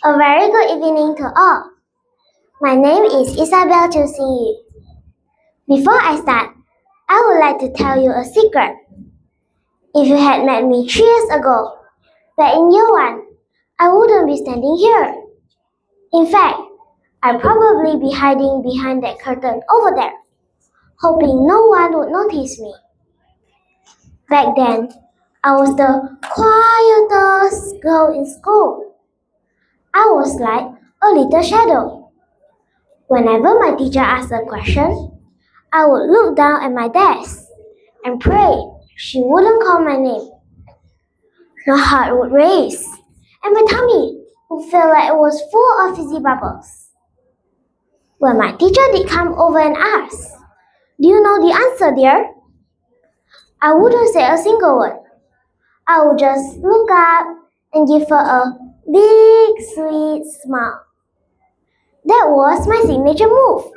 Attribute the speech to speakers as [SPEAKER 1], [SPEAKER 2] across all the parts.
[SPEAKER 1] A very good evening to all. My name is Isabelle Jusinyu. Before I start, I would like to tell you a secret. If you had met me 3 years ago, back in year 1, I wouldn't be standing here. In fact, I'd probably be hiding behind that curtain over there, hoping no one would notice me. Back then, I was the quietest girl in school. I was like a little shadow. Whenever my teacher asked a question, I would look down at my desk and pray she wouldn't call my name. My heart would race, and my tummy would feel like it was full of fizzy bubbles. When my teacher did come over and ask, "Do you know the answer, dear?" I wouldn't say a single word. I would just look up and give her a big, sweet smile. That was my signature move.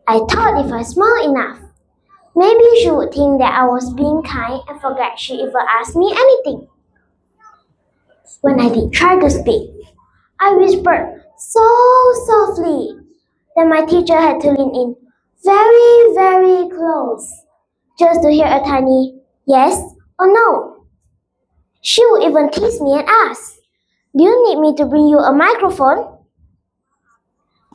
[SPEAKER 1] I thought if I smiled enough, maybe she would think that I was being kind and forget she ever asked me anything. When I did try to speak, I whispered so softly that my teacher had to lean in very, very close just to hear a tiny yes or no. She would even tease me and ask, "Do you need me to bring you a microphone?"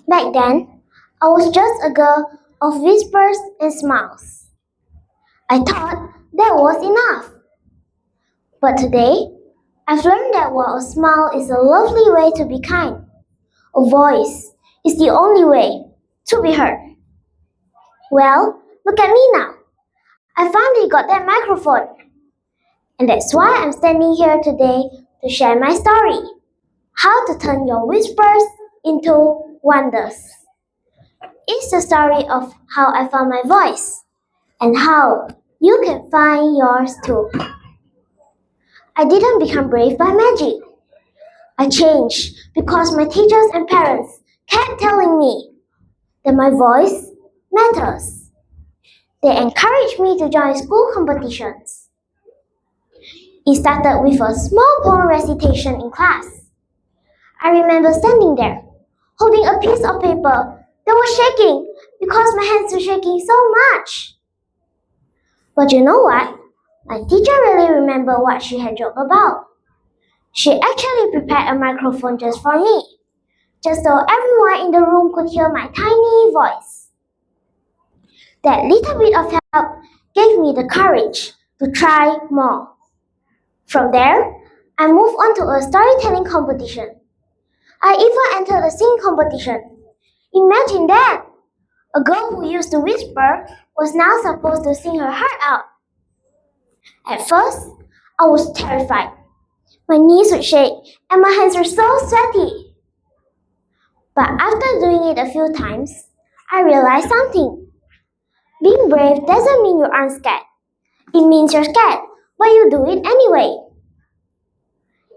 [SPEAKER 1] Back then, I was just a girl of whispers and smiles. I thought that was enough. But today, I've learned that while a smile is a lovely way to be kind, a voice is the only way to be heard. Well, look at me now. I finally got that microphone. And that's why I'm standing here today to share my story. How to turn your whispers into wonders. It's the story of how I found my voice and how you can find yours too. I didn't become brave by magic. I changed because my teachers and parents kept telling me that my voice matters. They encouraged me to join school competitions. It started with a small poem recitation in class. I remember standing there, holding a piece of paper that was shaking because my hands were shaking so much. But you know what? My teacher really remembered what she had joked about. She actually prepared a microphone just for me, just so everyone in the room could hear my tiny voice. That little bit of help gave me the courage to try more. From there, I moved on to a storytelling competition. I even entered a singing competition. Imagine that! A girl who used to whisper was now supposed to sing her heart out. At first, I was terrified. My knees would shake and my hands were so sweaty. But after doing it a few times, I realized something. Being brave doesn't mean you aren't scared. It means you're scared, but you do it anyway.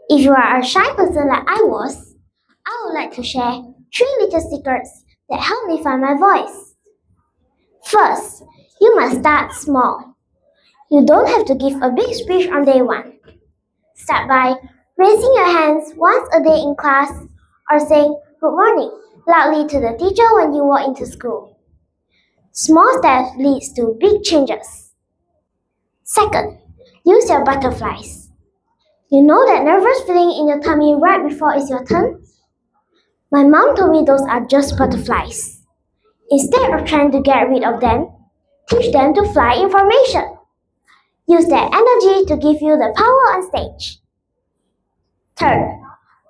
[SPEAKER 1] If you are a shy person like I was, I would like to share 3 little secrets that helped me find my voice. First, you must start small. You don't have to give a big speech on day 1. Start by raising your hands once a day in class or saying "Good morning" loudly to the teacher when you walk into school. Small steps lead to big changes. Second, use your butterflies. You know that nervous feeling in your tummy right before it's your turn? My mom told me those are just butterflies. Instead of trying to get rid of them, teach them to fly in formation. Use that energy to give you the power on stage. Third,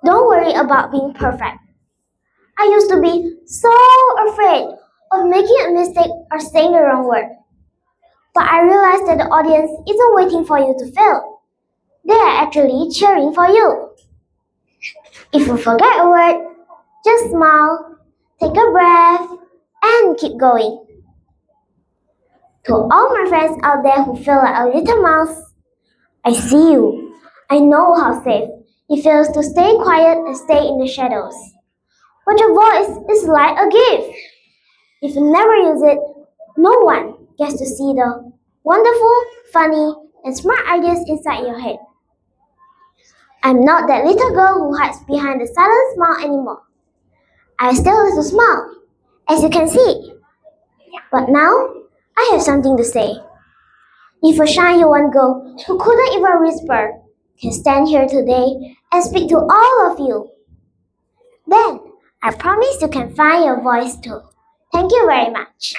[SPEAKER 1] don't worry about being perfect. I used to be so afraid of making a mistake or saying the wrong word. But I realized that the audience isn't waiting for you to fail. They are actually cheering for you. If you forget a word, just smile, take a breath, and keep going. To all my friends out there who feel like a little mouse, I see you. I know how safe it feels to stay quiet and stay in the shadows. But your voice is like a gift. If you never use it, no one gets to see the wonderful, funny, and smart ideas inside your head. I'm not that little girl who hides behind the silent smile anymore. I still like to smile, as you can see. But now, I have something to say. If a shy young girl who couldn't even whisper can stand here today and speak to all of you, then I promise you can find your voice too. Thank you very much.